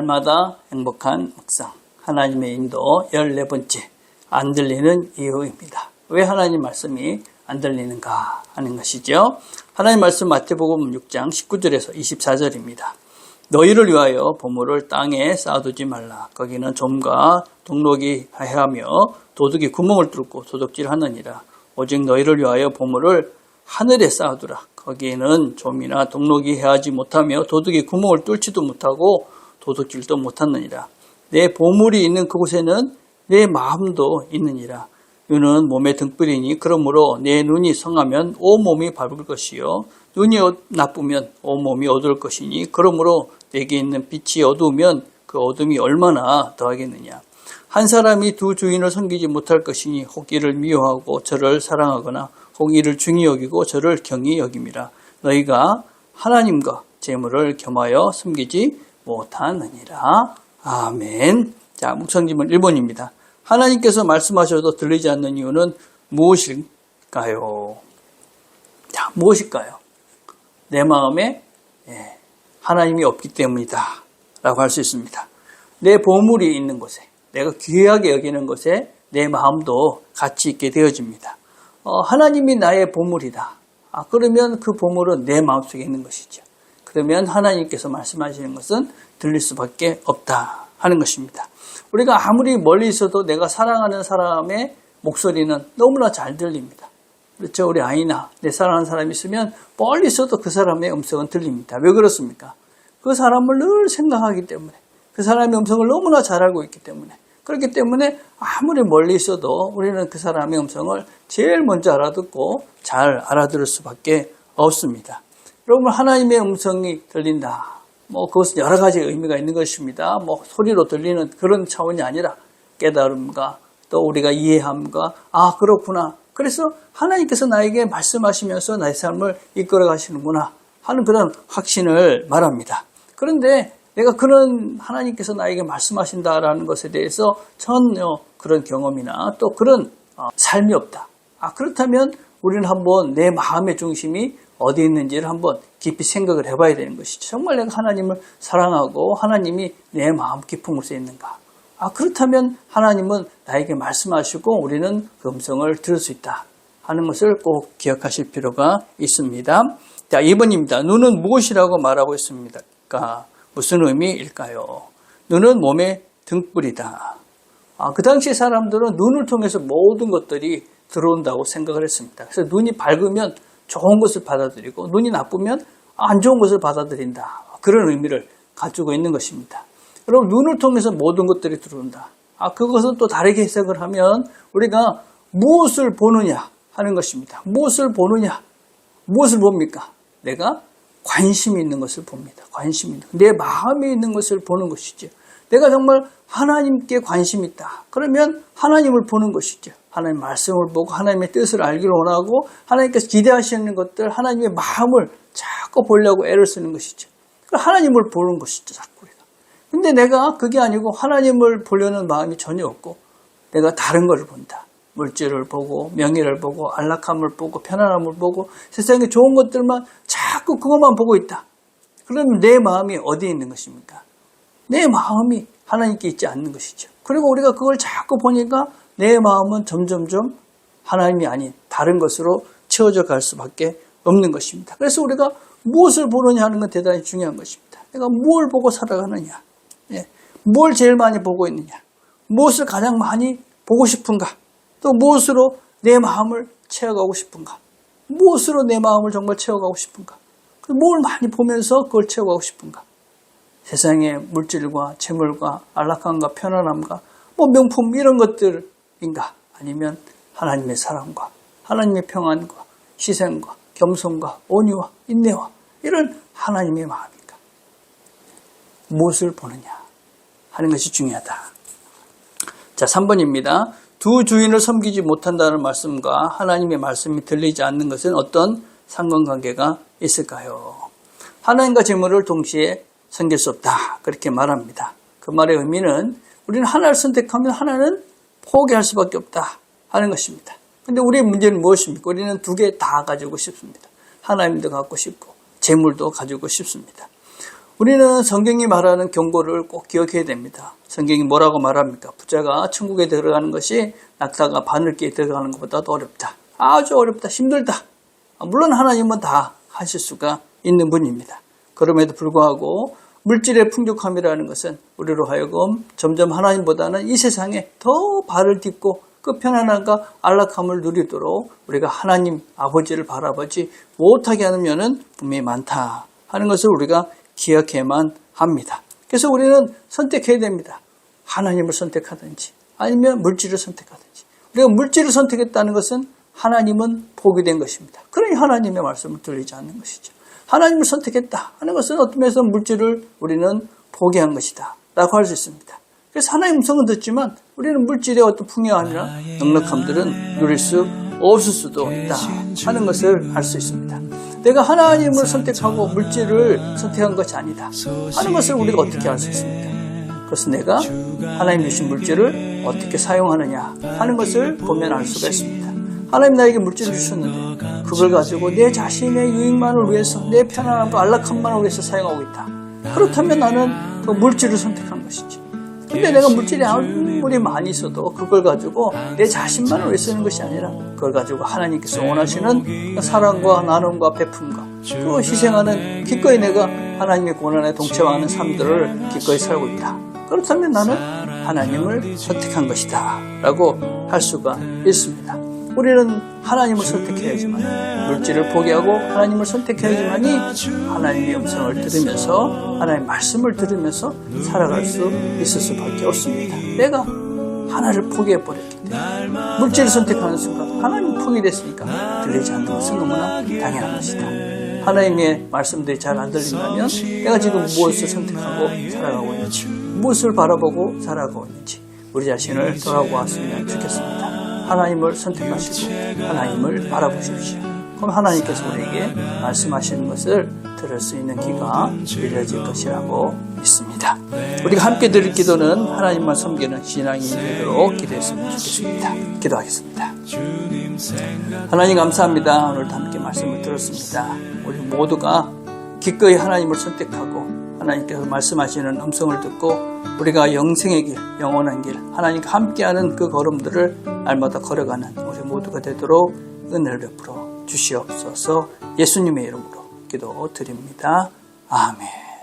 날마다 행복한 묵상, 하나님의 인도 14번째, 안 들리는 이유입니다. 왜 하나님 말씀이 안 들리는가 하는 것이죠. 하나님 말씀 마태복음 6장 19절에서 24절입니다. 너희를 위하여 보물을 땅에 쌓아두지 말라. 거기는 좀과 동록이 해하며 도둑이 구멍을 뚫고 도둑질하느니라. 오직 너희를 위하여 보물을 하늘에 쌓아두라. 거기에는 좀이나 동록이 해하지 못하며 도둑이 구멍을 뚫지도 못하고 도둑질도 못하느니라. 내 보물이 있는 그곳에는 내 마음도 있느니라. 눈은 몸의 등불이니 그러므로 내 눈이 성하면 온몸이 밝을 것이요 눈이 나쁘면 온몸이 어두울 것이니 그러므로 내게 있는 빛이 어두우면 그 어둠이 얼마나 더하겠느냐. 한 사람이 두 주인을 섬기지 못할 것이니 혹 이를 미워하고 저를 사랑하거나 혹 이를 중히 여기고 저를 경히 여김이라. 너희가 하나님과 재물을 겸하여 섬기지 못하느니라. 아멘. 자, 묵상지문 1번입니다. 하나님께서 말씀하셔도 들리지 않는 이유는 무엇일까요? 자, 무엇일까요? 내 마음에 하나님이 없기 때문이다 라고 할 수 있습니다. 내 보물이 있는 곳에, 내가 귀하게 여기는 곳에 내 마음도 같이 있게 되어집니다. 하나님이 나의 보물이다. 그러면 그 보물은 내 마음속에 있는 것이죠. 그러면 하나님께서 말씀하시는 것은 들릴 수밖에 없다 하는 것입니다. 우리가 아무리 멀리 있어도 내가 사랑하는 사람의 목소리는 너무나 잘 들립니다. 그렇죠? 우리 아이나 내 사랑하는 사람이 있으면 멀리 있어도 그 사람의 음성은 들립니다. 왜 그렇습니까? 그 사람을 늘 생각하기 때문에, 그 사람의 음성을 너무나 잘 알고 있기 때문에, 그렇기 때문에 아무리 멀리 있어도 우리는 그 사람의 음성을 제일 먼저 알아듣고 잘 알아들을 수밖에 없습니다. 여러분, 하나님의 음성이 들린다. 그것은 여러 가지 의미가 있는 것입니다. 소리로 들리는 그런 차원이 아니라 깨달음과 또 우리가 이해함과 그렇구나. 그래서 하나님께서 나에게 말씀하시면서 나의 삶을 이끌어 가시는구나 하는 그런 확신을 말합니다. 그런데 내가 그런 하나님께서 나에게 말씀하신다라는 것에 대해서 전혀 그런 경험이나 또 그런 삶이 없다. 그렇다면 우리는 한번 내 마음의 중심이 어디 있는지를 한번 깊이 생각을 해봐야 되는 것이죠. 정말 내가 하나님을 사랑하고 하나님이 내 마음 깊은 곳에 있는가? 그렇다면 하나님은 나에게 말씀하시고 우리는 그 음성을 들을 수 있다 하는 것을 꼭 기억하실 필요가 있습니다. 자, 2번입니다. 눈은 무엇이라고 말하고 있습니까? 무슨 의미일까요? 눈은 몸의 등불이다. 그 당시 사람들은 눈을 통해서 모든 것들이 들어온다고 생각을 했습니다. 그래서 눈이 밝으면 좋은 것을 받아들이고 눈이 나쁘면 안 좋은 것을 받아들인다. 그런 의미를 가지고 있는 것입니다. 여러분, 눈을 통해서 모든 것들이 들어온다. 그것은 또 다르게 해석을 하면 우리가 무엇을 보느냐 하는 것입니다. 무엇을 보느냐? 무엇을 봅니까? 내가 관심이 있는 것을 봅니다. 관심이 있는, 내 마음에 있는 것을 보는 것이죠. 내가 정말 하나님께 관심이 있다. 그러면 하나님을 보는 것이죠. 하나님의 말씀을 보고 하나님의 뜻을 알기를 원하고 하나님께서 기대하시는 것들, 하나님의 마음을 자꾸 보려고 애를 쓰는 것이죠. 하나님을 보는 것이죠, 자꾸 우리가. 근데 내가 그게 아니고 하나님을 보려는 마음이 전혀 없고 내가 다른 걸 본다. 물질을 보고 명예를 보고 안락함을 보고 편안함을 보고 세상에 좋은 것들만 자꾸 그것만 보고 있다. 그러면 내 마음이 어디에 있는 것입니까? 내 마음이 하나님께 있지 않는 것이죠. 그리고 우리가 그걸 자꾸 보니까 내 마음은 점점점 하나님이 아닌 다른 것으로 채워져 갈 수밖에 없는 것입니다. 그래서 우리가 무엇을 보느냐 하는 건 대단히 중요한 것입니다. 내가 뭘 보고 살아가느냐, 뭘 제일 많이 보고 있느냐, 무엇을 가장 많이 보고 싶은가, 또 무엇으로 내 마음을 채워가고 싶은가, 무엇으로 내 마음을 정말 채워가고 싶은가, 뭘 많이 보면서 그걸 채워가고 싶은가. 세상의 물질과 재물과 안락함과 편안함과 명품 이런 것들인가, 아니면 하나님의 사랑과 하나님의 평안과 희생과 겸손과 온유와 인내와 이런 하나님의 마음인가. 무엇을 보느냐 하는 것이 중요하다. 자, 3번입니다. 두 주인을 섬기지 못한다는 말씀과 하나님의 말씀이 들리지 않는 것은 어떤 상관관계가 있을까요? 하나님과 재물을 동시에 섬길 수 없다. 그렇게 말합니다. 그 말의 의미는 우리는 하나를 선택하면 하나는 포기할 수밖에 없다 하는 것입니다. 근데 우리의 문제는 무엇입니까? 우리는 두 개 다 가지고 싶습니다. 하나님도 갖고 싶고 재물도 가지고 싶습니다. 우리는 성경이 말하는 경고를 꼭 기억해야 됩니다. 성경이 뭐라고 말합니까? 부자가 천국에 들어가는 것이 낙타가 바늘기에 들어가는 것보다도 어렵다. 아주 어렵다. 힘들다. 물론 하나님은 다 하실 수가 있는 분입니다. 그럼에도 불구하고 물질의 풍족함이라는 것은 우리로 하여금 점점 하나님보다는 이 세상에 더 발을 딛고 그 편안함과 안락함을 누리도록 우리가 하나님 아버지를 바라보지 못하게 하는 면은 분명히 많다 하는 것을 우리가 기억해야만 합니다. 그래서 우리는 선택해야 됩니다. 하나님을 선택하든지 아니면 물질을 선택하든지. 우리가 물질을 선택했다는 것은 하나님은 포기된 것입니다. 그러니 하나님의 말씀을 들리지 않는 것이죠. 하나님을 선택했다 하는 것은 어떤 면에서 물질을 우리는 포기한 것이다 라고 할 수 있습니다. 그래서 하나님의 음성은 듣지만 우리는 물질의 어떤 풍요함이나 넉넉함들은 누릴 수 없을 수도 있다 하는 것을 알 수 있습니다. 내가 하나님을 선택하고 물질을 선택한 것이 아니다 하는 것을 우리가 어떻게 알 수 있습니까? 그것은 내가 하나님 주신 물질을 어떻게 사용하느냐 하는 것을 보면 알 수가 있습니다. 하나님 나에게 물질을 주셨는데 그걸 가지고 내 자신의 유익만을 위해서 내 편안함과 안락함만을 위해서 사용하고 있다. 그렇다면 나는 그 물질을 선택한 것이지. 근데 내가 물질이 아무리 많이 있어도 그걸 가지고 내 자신만을 위해 쓰는 것이 아니라 그걸 가지고 하나님께서 원하시는 사랑과 나눔과 베품과 그 희생하는 기꺼이 내가 하나님의 고난에 동참하는 삶들을 기꺼이 살고 있다. 그렇다면 나는 하나님을 선택한 것이다 라고 할 수가 있습니다. 우리는 하나님을 선택해야지만 물질을 포기하고 하나님을 선택해야지만이 하나님의 음성을 들으면서 하나님의 말씀을 들으면서 살아갈 수 있을 수밖에 없습니다. 내가 하나를 포기해버렸기 때문에 물질을 선택하는 순간 하나님이 포기됐으니까 들리지 않는 것은 너무나 당연한 것이다. 하나님의 말씀들이 잘 안 들린다면 내가 지금 무엇을 선택하고 살아가고 있는지 무엇을 바라보고 살아가고 있는지 우리 자신을 돌아보았으면 좋겠습니다. 하나님을 선택하시고 하나님을 바라보십시오. 그럼 하나님께서 우리에게 말씀하시는 것을 들을 수 있는 귀가 열려질 것이라고 믿습니다. 우리가 함께 드릴 기도는 하나님만 섬기는 신앙이 되도록 기도했으면 좋겠습니다. 기도하겠습니다. 하나님 감사합니다. 오늘도 함께 말씀을 들었습니다. 우리 모두가 기꺼이 하나님을 선택하고 하나님께서 말씀하시는 음성을 듣고 우리가 영생의 길, 영원한 길, 하나님과 함께하는 그 걸음들을 날마다 걸어가는 우리 모두가 되도록 은혜를 베풀어 주시옵소서. 예수님의 이름으로 기도드립니다. 아멘.